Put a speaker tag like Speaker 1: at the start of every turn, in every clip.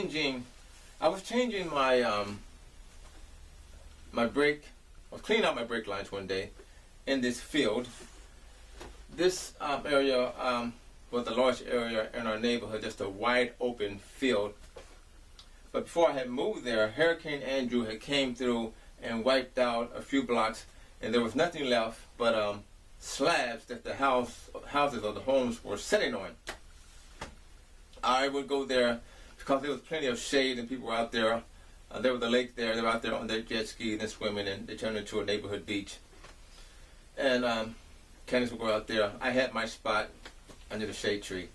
Speaker 1: changing my brake. I was cleaning out my brake lines one day in this field. This area was a large area in our neighborhood, just a wide open field. But before I had moved there, Hurricane Andrew had came through and wiped out a few blocks, and there was nothing left but slabs that the houses or the homes were sitting on. I would go there because there was plenty of shade and people were out there. There was a lake there. They were out there on their jet skis and swimming, and they turned into a neighborhood beach. And Candace would go out there. I had my spot under the shade tree.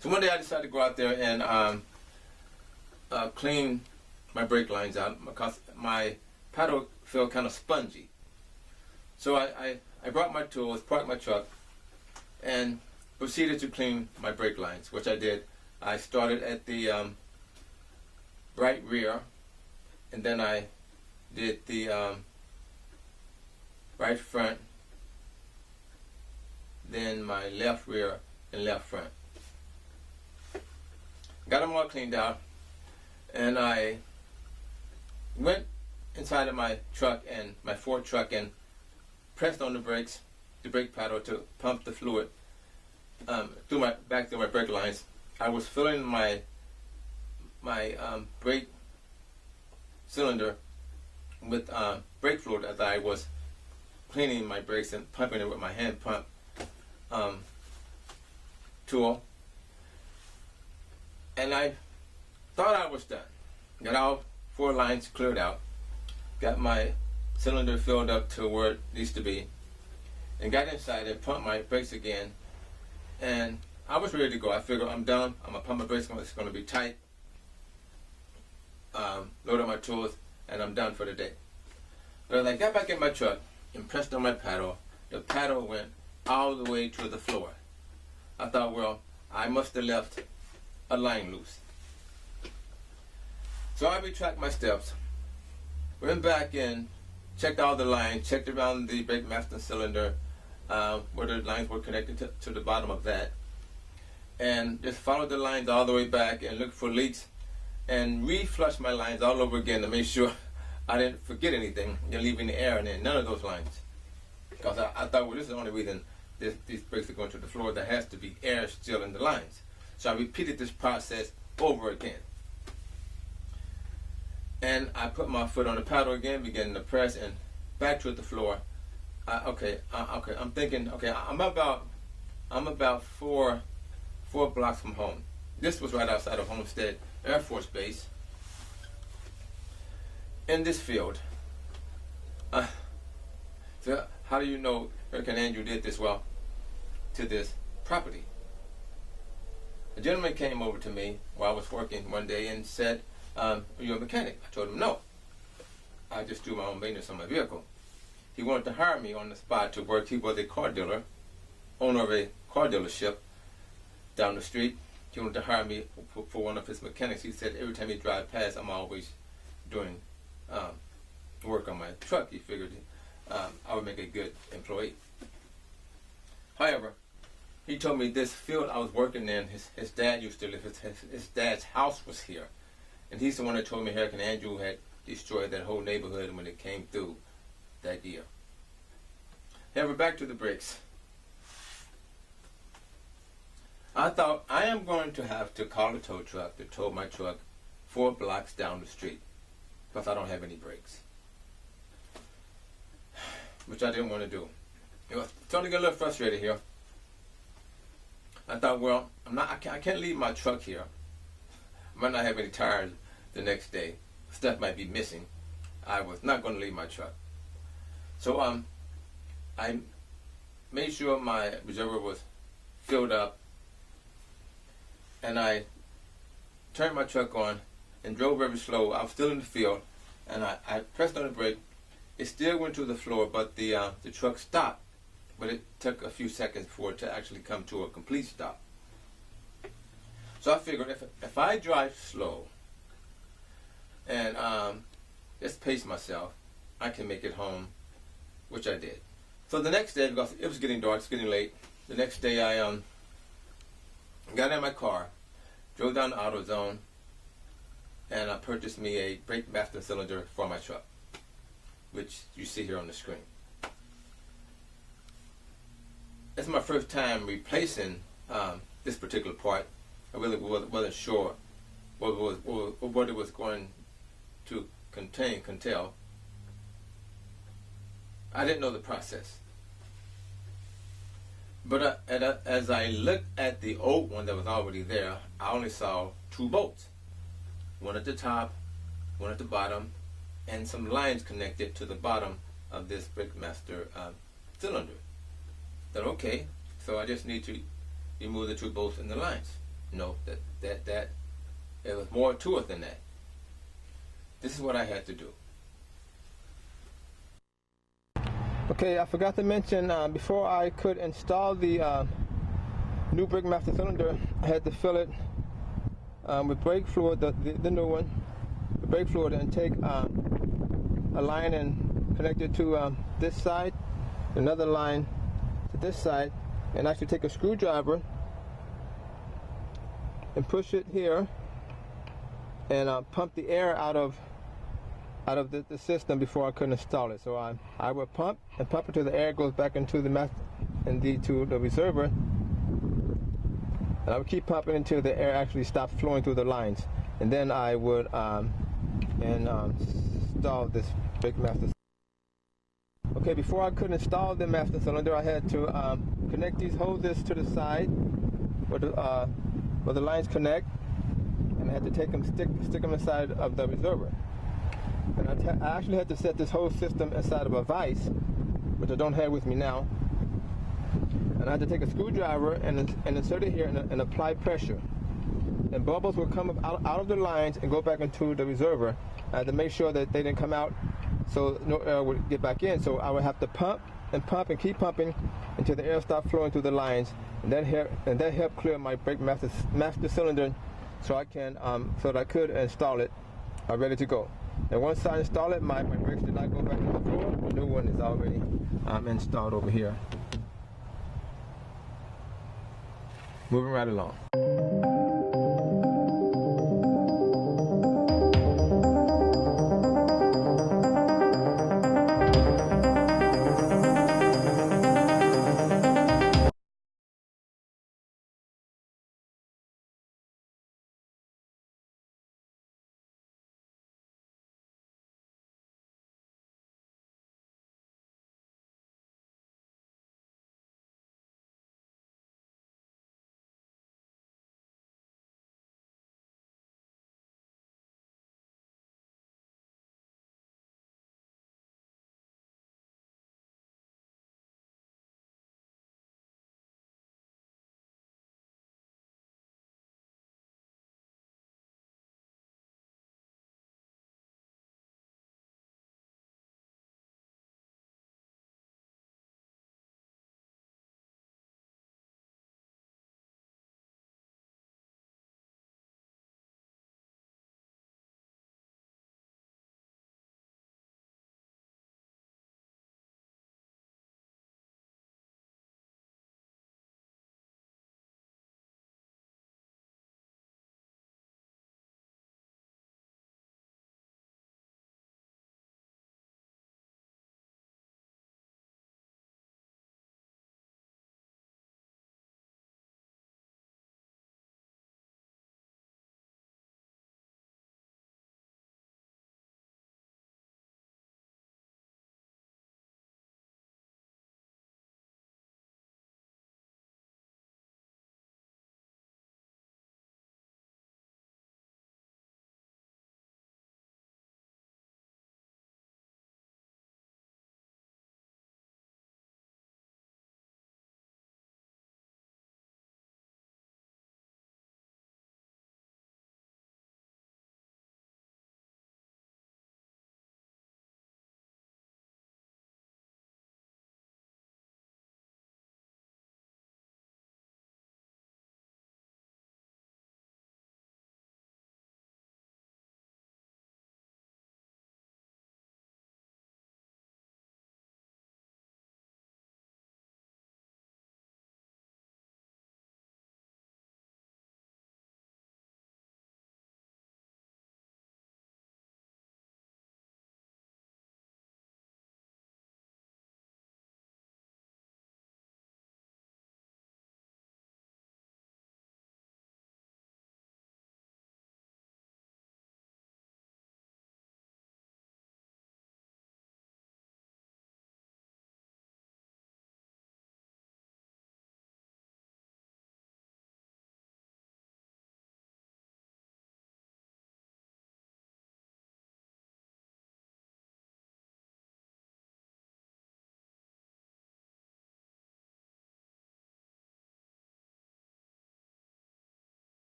Speaker 1: So one day I decided to go out there and clean my brake lines out because my paddle felt kind of spongy. So I brought my tools, parked my truck, and proceeded to clean my brake lines, which I did. I started at the right rear, and then I did the right front, then my left rear and left front. Got them all cleaned out, and I went inside of my truck, and my Ford truck, and pressed on the brakes, the brake paddle, to pump the fluid back through my brake lines. I was filling my brake cylinder with brake fluid as I was cleaning my brakes and pumping it with my hand pump tool. And I thought I was done. Got all 4 lines cleared out, got my cylinder filled up to where it needs to be, and got inside and pumped my brakes again. And I was ready to go. I figured I'm done. I'm gonna pump my brakes. It's gonna be tight. Load up my tools, and I'm done for the day. But as I got back in my truck and pressed on my paddle, the paddle went all the way to the floor. I thought, well, I must have left a line loose. So I retracted my steps, went back in, checked all the lines, checked around the brake master cylinder, where the lines were connected to the bottom of that, and just followed the lines all the way back and looked for leaks, and reflushed my lines all over again to make sure I didn't forget anything, leave any air in none of those lines. Because I thought, well, this is the only reason these brakes are going to the floor. There has to be air still in the lines. So I repeated this process over again. And I put my foot on the paddle again, began to press, and back to the floor. I'm thinking, okay, I'm about four blocks from home. This was right outside of Homestead Air Force Base. In this field. So how do you know Hurricane Andrew did this? Well, to this property. A gentleman came over to me while I was working one day and said, are you a mechanic? I told him no. I just do my own maintenance on my vehicle. He wanted to hire me on the spot to work. He was a car dealer, owner of a car dealership down the street. He wanted to hire me for one of his mechanics. He said every time he drive past, I'm always doing work on my truck. He figured I would make a good employee. However, he told me this field I was working in, his dad used to live, his dad's house was here. And he's the one that told me Hurricane Andrew had destroyed that whole neighborhood when it came through that year. However, back to the brakes. I thought I am going to have to call a tow truck to tow my truck 4 blocks down the street because I don't have any brakes, which I didn't want to do. It was starting to get a little frustrated here. I thought, well, I can't leave my truck here. I might not have any tires the next day. Stuff might be missing. I was not going to leave my truck. So I made sure my reservoir was filled up, and I turned my truck on and drove very slow. I was still in the field, and I pressed on the brake. It still went to the floor, but the truck stopped. But it took a few seconds for it to actually come to a complete stop. So I figured if I drive slow and just pace myself, I can make it home, which I did. So the next day, because it was getting dark, it's getting late, the next day I got in my car drove down to AutoZone, and I purchased me a brake master cylinder for my truck, which you see here on the screen. It's my first time replacing this particular part. I really wasn't sure what it was going to contain. I didn't know the process. But as I looked at the old one that was already there, I only saw 2 bolts. One at the top, one at the bottom, and some lines connected to the bottom of this brake master cylinder. I thought, okay, so I just need to remove the 2 bolts and the lines. No, that there was more to it than that. This is what I had to do. Okay, I forgot to mention, before I could install the new brake master cylinder, I had to fill it with brake fluid, the new one, the brake fluid, and take a line and connect it to this side, another line to this side, and actually take a screwdriver and push it here and pump the air out of the system before I could install it. So I would pump until the air goes back into the reservoir, and I would keep pumping until the air actually stops flowing through the lines, and then I would install this brake master. Okay, before I could install the master cylinder, I had to connect these hoses to the side where the lines connect, and I had to take them, stick them inside of the reservoir. And I actually had to set this whole system inside of a vise, which I don't have with me now. And I had to take a screwdriver and insert it here and apply pressure. And bubbles would come out of the lines and go back into the reservoir. I had to make sure that they didn't come out so no air would get back in. So I would have to pump and keep pumping until the air stopped flowing through the lines. And that helped clear my brake master cylinder so I could install it ready to go. And once I install it, my brakes did not go back to the floor. The new one is already installed over here. Moving right along.